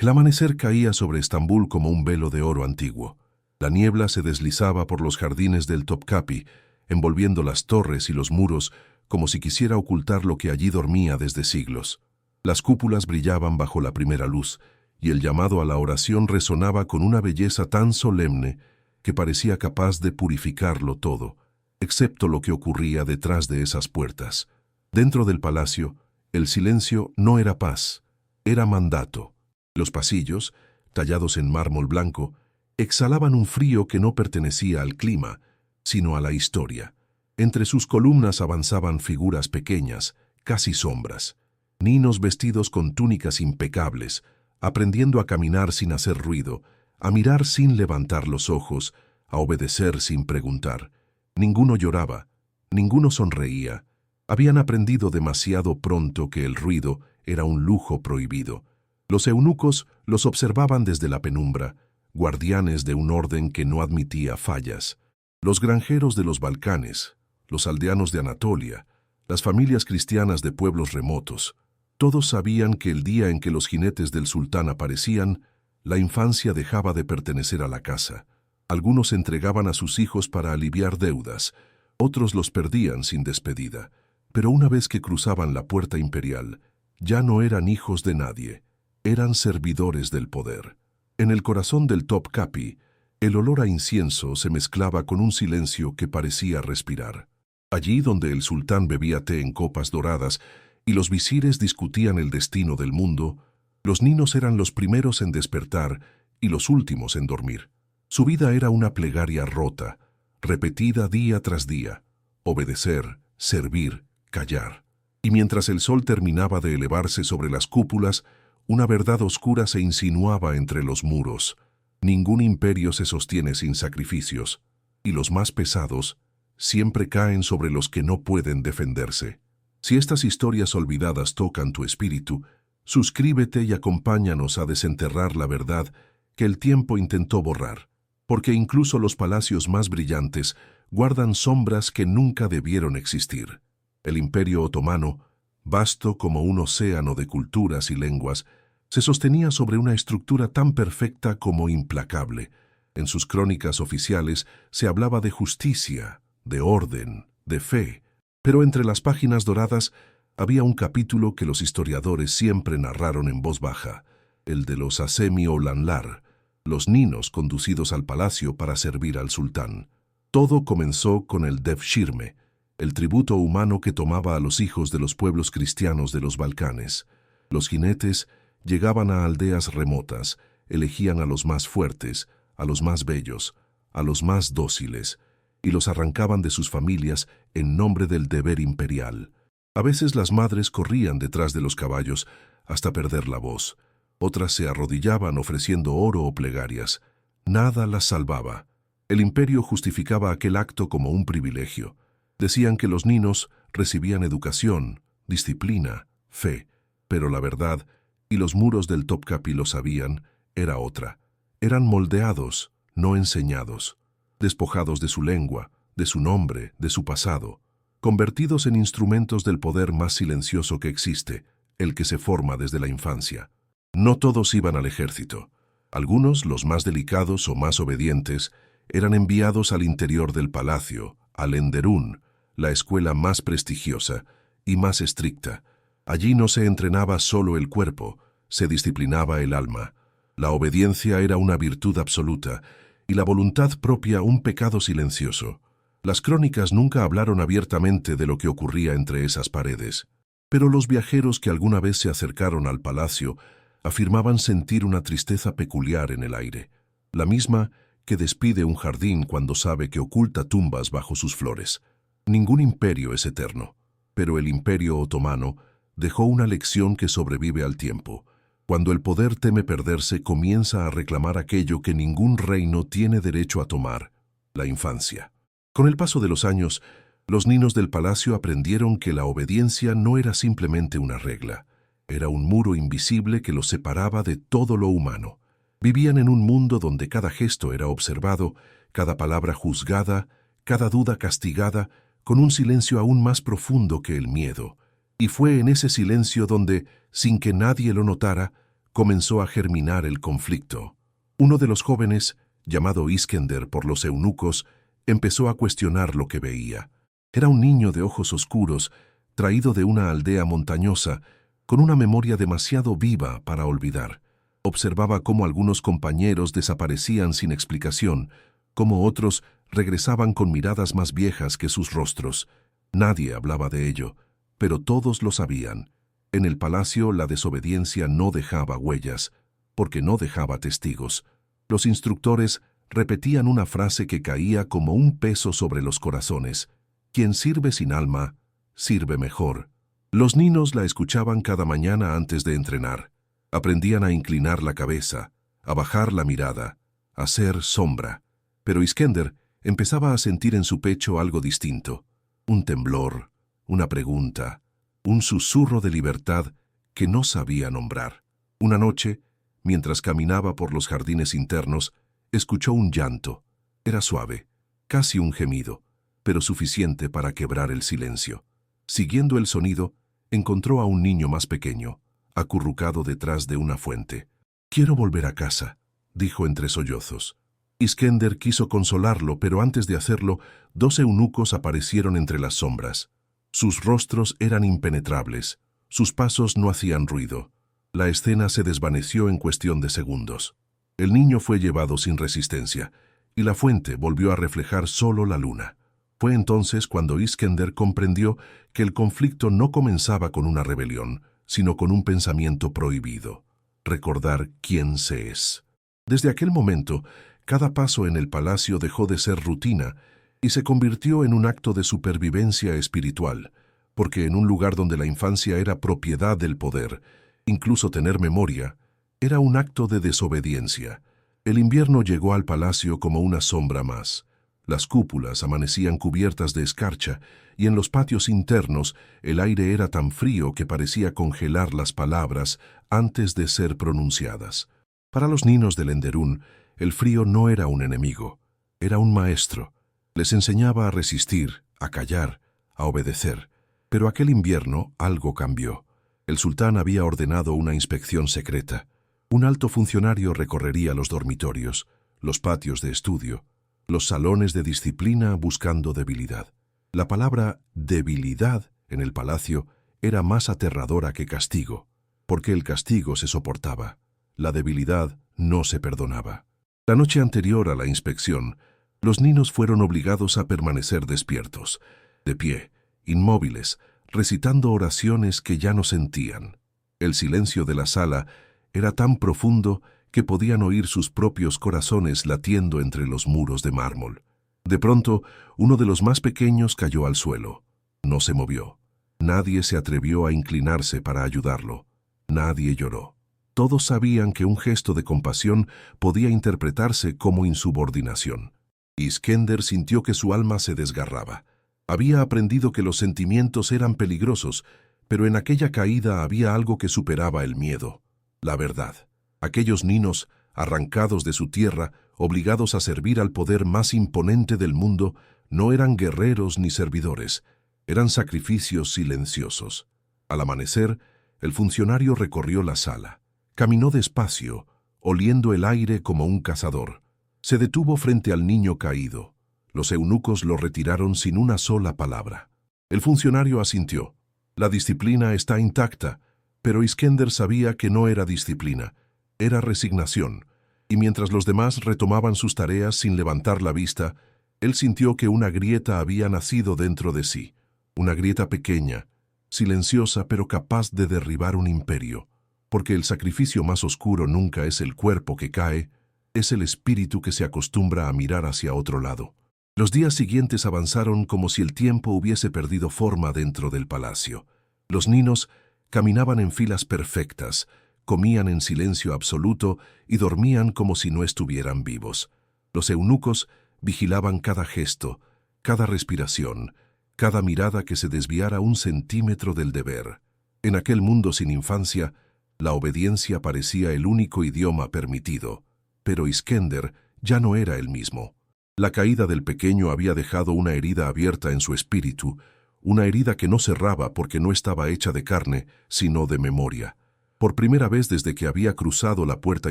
El amanecer caía sobre Estambul como un velo de oro antiguo. La niebla se deslizaba por los jardines del Topkapi, envolviendo las torres y los muros como si quisiera ocultar lo que allí dormía desde siglos. Las cúpulas brillaban bajo la primera luz, y el llamado a la oración resonaba con una belleza tan solemne que parecía capaz de purificarlo todo, excepto lo que ocurría detrás de esas puertas. Dentro del palacio, el silencio no era paz, era mandato. Los pasillos, tallados en mármol blanco, exhalaban un frío que no pertenecía al clima, sino a la historia. Entre sus columnas avanzaban figuras pequeñas, casi sombras. Ninos vestidos con túnicas impecables, aprendiendo a caminar sin hacer ruido, a mirar sin levantar los ojos, a obedecer sin preguntar. Ninguno lloraba, ninguno sonreía. Habían aprendido demasiado pronto que el ruido era un lujo prohibido. Los eunucos los observaban desde la penumbra, guardianes de un orden que no admitía fallas. Los granjeros de los Balcanes, los aldeanos de Anatolia, las familias cristianas de pueblos remotos, todos sabían que el día en que los jinetes del sultán aparecían, la infancia dejaba de pertenecer a la casa. Algunos entregaban a sus hijos para aliviar deudas, otros los perdían sin despedida. Pero una vez que cruzaban la puerta imperial, ya no eran hijos de nadie, eran servidores del poder. En el corazón del Topkapi, el olor a incienso se mezclaba con un silencio que parecía respirar. Allí donde el sultán bebía té en copas doradas y los visires discutían el destino del mundo, los ninos eran los primeros en despertar y los últimos en dormir. Su vida era una plegaria rota, repetida día tras día: obedecer, servir, callar. Y mientras el sol terminaba de elevarse sobre las cúpulas, una verdad oscura se insinuaba entre los muros. Ningún imperio se sostiene sin sacrificios, y los más pesados siempre caen sobre los que no pueden defenderse. Si estas historias olvidadas tocan tu espíritu, suscríbete y acompáñanos a desenterrar la verdad que el tiempo intentó borrar, porque incluso los palacios más brillantes guardan sombras que nunca debieron existir. El Imperio Otomano, vasto como un océano de culturas y lenguas, se sostenía sobre una estructura tan perfecta como implacable. En sus crónicas oficiales se hablaba de justicia, de orden, de fe, pero entre las páginas doradas había un capítulo que los historiadores siempre narraron en voz baja, el de los Asemi o Lanlar, los ninos conducidos al palacio para servir al sultán. Todo comenzó con el Devshirme, el tributo humano que tomaba a los hijos de los pueblos cristianos de los Balcanes. Los jinetes llegaban a aldeas remotas, elegían a los más fuertes, a los más bellos, a los más dóciles, y los arrancaban de sus familias en nombre del deber imperial. A veces las madres corrían detrás de los caballos hasta perder la voz. Otras se arrodillaban ofreciendo oro o plegarias. Nada las salvaba. El imperio justificaba aquel acto como un privilegio. Decían que los ninos recibían educación, disciplina, fe, pero la verdad, y los muros del Topkapi lo sabían, era otra. Eran moldeados, no enseñados, despojados de su lengua, de su nombre, de su pasado, convertidos en instrumentos del poder más silencioso que existe, el que se forma desde la infancia. No todos iban al ejército. Algunos, los más delicados o más obedientes, eran enviados al interior del palacio, al Enderun, la escuela más prestigiosa y más estricta. Allí no se entrenaba solo el cuerpo, se disciplinaba el alma. La obediencia era una virtud absoluta y la voluntad propia un pecado silencioso. Las crónicas nunca hablaron abiertamente de lo que ocurría entre esas paredes, pero los viajeros que alguna vez se acercaron al palacio afirmaban sentir una tristeza peculiar en el aire, la misma que despide un jardín cuando sabe que oculta tumbas bajo sus flores. Ningún imperio es eterno, pero el Imperio Otomano dejó una lección que sobrevive al tiempo. Cuando el poder teme perderse, comienza a reclamar aquello que ningún reino tiene derecho a tomar: la infancia. Con el paso de los años, los ninos del palacio aprendieron que la obediencia no era simplemente una regla, era un muro invisible que los separaba de todo lo humano. Vivían en un mundo donde cada gesto era observado, cada palabra juzgada, cada duda castigada, con un silencio aún más profundo que el miedo. Y fue en ese silencio donde, sin que nadie lo notara, comenzó a germinar el conflicto. Uno de los jóvenes, llamado Iskender por los eunucos, empezó a cuestionar lo que veía. Era un niño de ojos oscuros, traído de una aldea montañosa, con una memoria demasiado viva para olvidar. Observaba cómo algunos compañeros desaparecían sin explicación, cómo otros regresaban con miradas más viejas que sus rostros. Nadie hablaba de ello, pero todos lo sabían. En el palacio la desobediencia no dejaba huellas, porque no dejaba testigos. Los instructores repetían una frase que caía como un peso sobre los corazones: quien sirve sin alma, sirve mejor. Los niños la escuchaban cada mañana antes de entrenar. Aprendían a inclinar la cabeza, a bajar la mirada, a ser sombra. Pero Iskender empezaba a sentir en su pecho algo distinto. Un temblor, una pregunta, un susurro de libertad que no sabía nombrar. Una noche, mientras caminaba por los jardines internos, escuchó un llanto. Era suave, casi un gemido, pero suficiente para quebrar el silencio. Siguiendo el sonido, encontró a un niño más pequeño, acurrucado detrás de una fuente. «Quiero volver a casa», dijo entre sollozos. Iskender quiso consolarlo, pero antes de hacerlo, dos eunucos aparecieron entre las sombras. Sus rostros eran impenetrables, sus pasos no hacían ruido. La escena se desvaneció en cuestión de segundos. El niño fue llevado sin resistencia, y la fuente volvió a reflejar solo la luna. Fue entonces cuando Iskender comprendió que el conflicto no comenzaba con una rebelión, sino con un pensamiento prohibido: recordar quién se es. Desde aquel momento, cada paso en el palacio dejó de ser rutina y se convirtió en un acto de supervivencia espiritual, porque en un lugar donde la infancia era propiedad del poder, incluso tener memoria, era un acto de desobediencia. El invierno llegó al palacio como una sombra más. Las cúpulas amanecían cubiertas de escarcha y en los patios internos el aire era tan frío que parecía congelar las palabras antes de ser pronunciadas. Para los niños del Enderun, el frío no era un enemigo, era un maestro. Les enseñaba a resistir, a callar, a obedecer. Pero aquel invierno algo cambió. El sultán había ordenado una inspección secreta. Un alto funcionario recorrería los dormitorios, los patios de estudio, los salones de disciplina buscando debilidad. La palabra debilidad en el palacio era más aterradora que castigo, porque el castigo se soportaba, la debilidad no se perdonaba. La noche anterior a la inspección, los niños fueron obligados a permanecer despiertos, de pie, inmóviles, recitando oraciones que ya no sentían. El silencio de la sala era tan profundo que podían oír sus propios corazones latiendo entre los muros de mármol. De pronto, uno de los más pequeños cayó al suelo. No se movió. Nadie se atrevió a inclinarse para ayudarlo. Nadie lloró. Todos sabían que un gesto de compasión podía interpretarse como insubordinación. Iskender sintió que su alma se desgarraba. Había aprendido que los sentimientos eran peligrosos, pero en aquella caída había algo que superaba el miedo: la verdad. Aquellos niños, arrancados de su tierra, obligados a servir al poder más imponente del mundo, no eran guerreros ni servidores, eran sacrificios silenciosos. Al amanecer, el funcionario recorrió la sala. Caminó despacio, oliendo el aire como un cazador. Se detuvo frente al niño caído. Los eunucos lo retiraron sin una sola palabra. El funcionario asintió. La disciplina está intacta, pero Iskender sabía que no era disciplina, era resignación, y mientras los demás retomaban sus tareas sin levantar la vista, él sintió que una grieta había nacido dentro de sí, una grieta pequeña, silenciosa pero capaz de derribar un imperio, porque el sacrificio más oscuro nunca es el cuerpo que cae, es el espíritu que se acostumbra a mirar hacia otro lado. Los días siguientes avanzaron como si el tiempo hubiese perdido forma dentro del palacio. Los niños caminaban en filas perfectas, comían en silencio absoluto y dormían como si no estuvieran vivos. Los eunucos vigilaban cada gesto, cada respiración, cada mirada que se desviara un centímetro del deber. En aquel mundo sin infancia, la obediencia parecía el único idioma permitido, pero Iskender ya no era el mismo. La caída del pequeño había dejado una herida abierta en su espíritu, una herida que no cerraba porque no estaba hecha de carne, sino de memoria. Por primera vez desde que había cruzado la puerta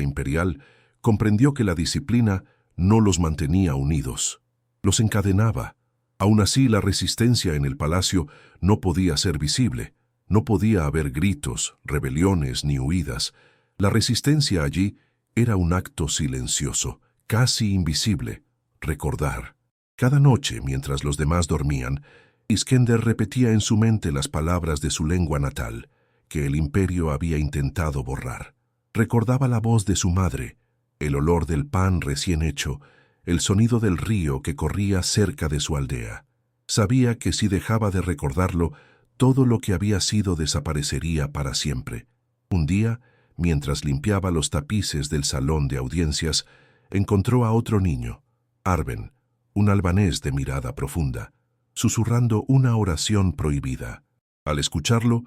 imperial, comprendió que la disciplina no los mantenía unidos, los encadenaba. Aún así, la resistencia en el palacio no podía ser visible. No podía haber gritos, rebeliones ni huidas. La resistencia allí era un acto silencioso, casi invisible. Recordar. Cada noche, mientras los demás dormían, Iskender repetía en su mente las palabras de su lengua natal, que el imperio había intentado borrar. Recordaba la voz de su madre, el olor del pan recién hecho, el sonido del río que corría cerca de su aldea. Sabía que si dejaba de recordarlo, todo lo que había sido desaparecería para siempre. Un día, mientras limpiaba los tapices del salón de audiencias, encontró a otro niño, Arben, un albanés de mirada profunda, susurrando una oración prohibida. Al escucharlo,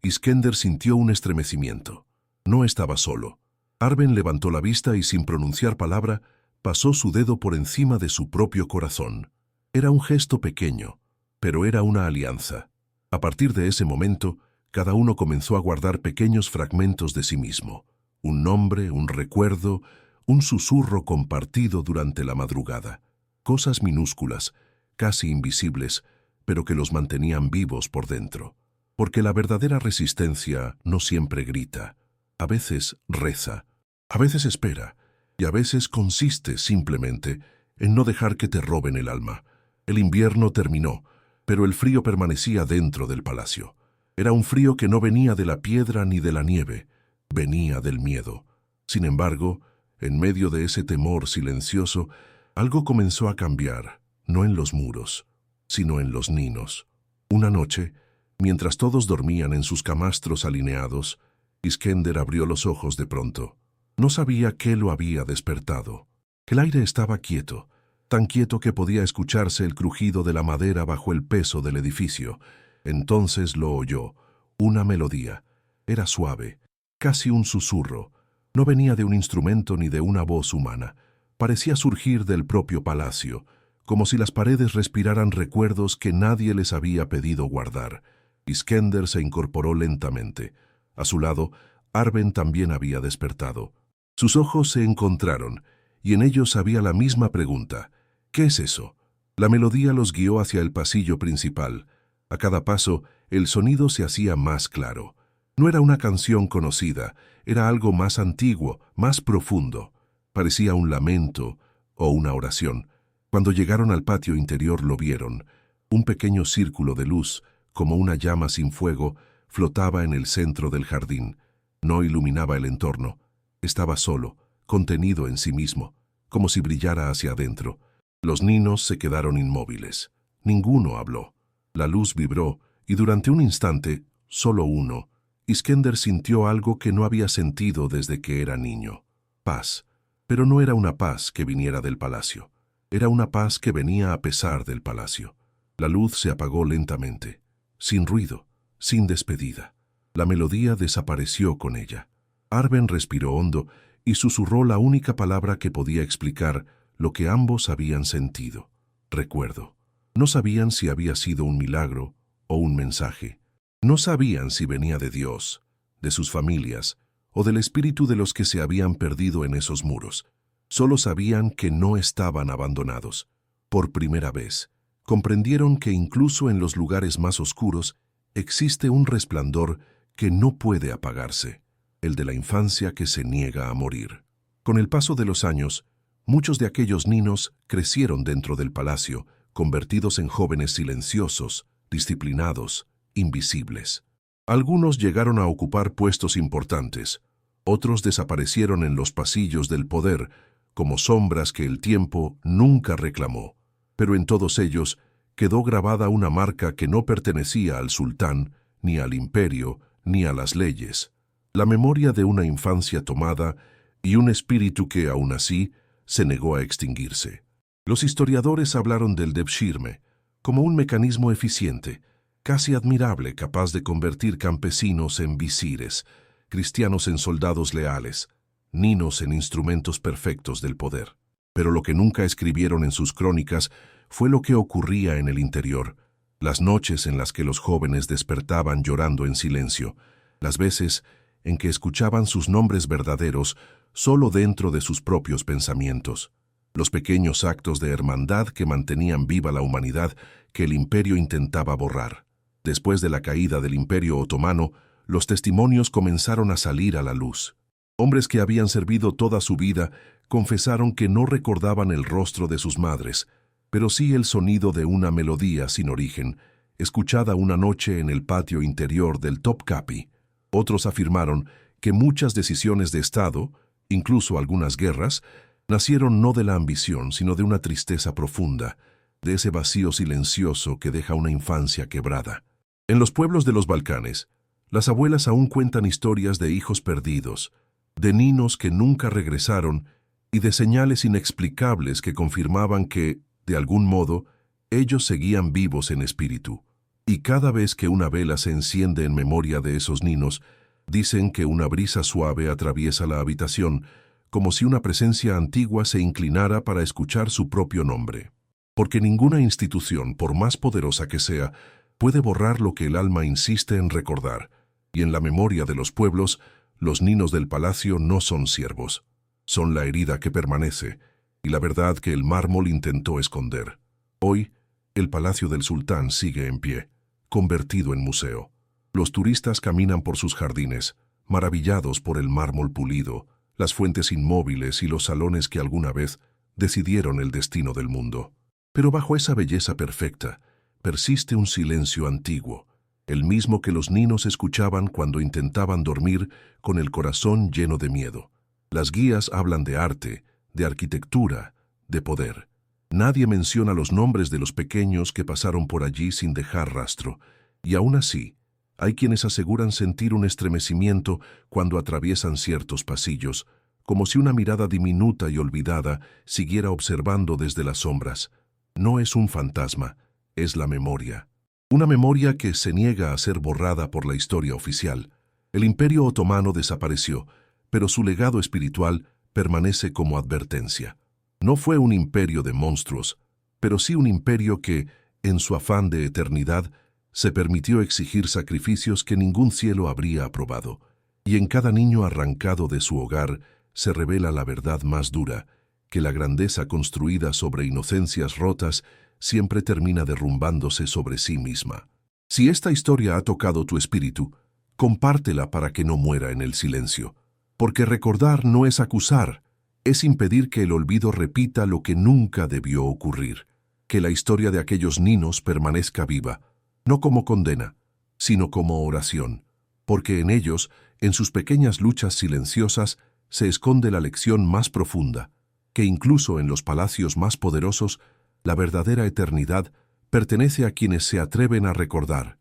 Iskender sintió un estremecimiento. No estaba solo. Arben levantó la vista y sin pronunciar palabra, pasó su dedo por encima de su propio corazón. Era un gesto pequeño, pero era una alianza. A partir de ese momento, cada uno comenzó a guardar pequeños fragmentos de sí mismo. Un nombre, un recuerdo, un susurro compartido durante la madrugada. Cosas minúsculas, casi invisibles, pero que los mantenían vivos por dentro. Porque la verdadera resistencia no siempre grita. A veces reza, a veces espera, y a veces consiste simplemente en no dejar que te roben el alma. El invierno terminó, pero el frío permanecía dentro del palacio. Era un frío que no venía de la piedra ni de la nieve, venía del miedo. Sin embargo, en medio de ese temor silencioso, algo comenzó a cambiar, no en los muros, sino en los ninos. Una noche, mientras todos dormían en sus camastros alineados, Iskender abrió los ojos de pronto. No sabía qué lo había despertado. El aire estaba quieto, tan quieto que podía escucharse el crujido de la madera bajo el peso del edificio. Entonces lo oyó, una melodía. Era suave, casi un susurro. No venía de un instrumento ni de una voz humana. Parecía surgir del propio palacio, como si las paredes respiraran recuerdos que nadie les había pedido guardar. Iskender se incorporó lentamente. A su lado, Arben también había despertado. Sus ojos se encontraron, y en ellos había la misma pregunta. ¿Qué es eso? La melodía los guió hacia el pasillo principal. A cada paso, el sonido se hacía más claro. No era una canción conocida, era algo más antiguo, más profundo. Parecía un lamento o una oración. Cuando llegaron al patio interior lo vieron. Un pequeño círculo de luz, como una llama sin fuego, flotaba en el centro del jardín. No iluminaba el entorno. Estaba solo, contenido en sí mismo, como si brillara hacia adentro. Los ninos se quedaron inmóviles. Ninguno habló. La luz vibró, y durante un instante, solo uno, Iskender sintió algo que no había sentido desde que era niño. Paz. Pero no era una paz que viniera del palacio. Era una paz que venía a pesar del palacio. La luz se apagó lentamente, sin ruido, sin despedida. La melodía desapareció con ella. Arben respiró hondo y susurró la única palabra que podía explicar lo que ambos habían sentido. Recuerdo. No sabían si había sido un milagro o un mensaje. No sabían si venía de Dios, de sus familias, o del espíritu de los que se habían perdido en esos muros. Solo sabían que no estaban abandonados. Por primera vez, comprendieron que incluso en los lugares más oscuros existe un resplandor que no puede apagarse, el de la infancia que se niega a morir. Con el paso de los años, muchos de aquellos niños crecieron dentro del palacio, convertidos en jóvenes silenciosos, disciplinados, invisibles. Algunos llegaron a ocupar puestos importantes, otros desaparecieron en los pasillos del poder, como sombras que el tiempo nunca reclamó. Pero en todos ellos quedó grabada una marca que no pertenecía al sultán, ni al imperio, ni a las leyes. La memoria de una infancia tomada y un espíritu que, aún así, se negó a extinguirse. Los historiadores hablaron del Devshirme como un mecanismo eficiente, casi admirable, capaz de convertir campesinos en visires, cristianos en soldados leales, ninos en instrumentos perfectos del poder. Pero lo que nunca escribieron en sus crónicas fue lo que ocurría en el interior, las noches en las que los jóvenes despertaban llorando en silencio, las veces en que escuchaban sus nombres verdaderos solo dentro de sus propios pensamientos. Los pequeños actos de hermandad que mantenían viva la humanidad que el imperio intentaba borrar. Después de la caída del Imperio Otomano, los testimonios comenzaron a salir a la luz. Hombres que habían servido toda su vida confesaron que no recordaban el rostro de sus madres, pero sí el sonido de una melodía sin origen, escuchada una noche en el patio interior del Topkapi. Otros afirmaron que muchas decisiones de Estado, incluso algunas guerras, nacieron no de la ambición, sino de una tristeza profunda, de ese vacío silencioso que deja una infancia quebrada. En los pueblos de los Balcanes, las abuelas aún cuentan historias de hijos perdidos, de niños que nunca regresaron y de señales inexplicables que confirmaban que, de algún modo, ellos seguían vivos en espíritu. Y cada vez que una vela se enciende en memoria de esos niños, dicen que una brisa suave atraviesa la habitación, como si una presencia antigua se inclinara para escuchar su propio nombre. Porque ninguna institución, por más poderosa que sea, puede borrar lo que el alma insiste en recordar, y en la memoria de los pueblos, los niños del palacio no son siervos. Son la herida que permanece, y la verdad que el mármol intentó esconder. Hoy, el palacio del sultán sigue en pie, convertido en museo. Los turistas caminan por sus jardines, maravillados por el mármol pulido, las fuentes inmóviles y los salones que alguna vez decidieron el destino del mundo. Pero bajo esa belleza perfecta, persiste un silencio antiguo, el mismo que los niños escuchaban cuando intentaban dormir con el corazón lleno de miedo. Las guías hablan de arte, de arquitectura, de poder. Nadie menciona los nombres de los pequeños que pasaron por allí sin dejar rastro, y aún así, hay quienes aseguran sentir un estremecimiento cuando atraviesan ciertos pasillos, como si una mirada diminuta y olvidada siguiera observando desde las sombras. No es un fantasma, es la memoria. Una memoria que se niega a ser borrada por la historia oficial. El Imperio Otomano desapareció, pero su legado espiritual permanece como advertencia. No fue un imperio de monstruos, pero sí un imperio que, en su afán de eternidad, se permitió exigir sacrificios que ningún cielo habría aprobado. Y en cada niño arrancado de su hogar se revela la verdad más dura, que la grandeza construida sobre inocencias rotas siempre termina derrumbándose sobre sí misma. Si esta historia ha tocado tu espíritu, compártela para que no muera en el silencio. Porque recordar no es acusar, es impedir que el olvido repita lo que nunca debió ocurrir. Que la historia de aquellos niños permanezca viva, no como condena, sino como oración. Porque en ellos, en sus pequeñas luchas silenciosas, se esconde la lección más profunda, que incluso en los palacios más poderosos, la verdadera eternidad pertenece a quienes se atreven a recordar.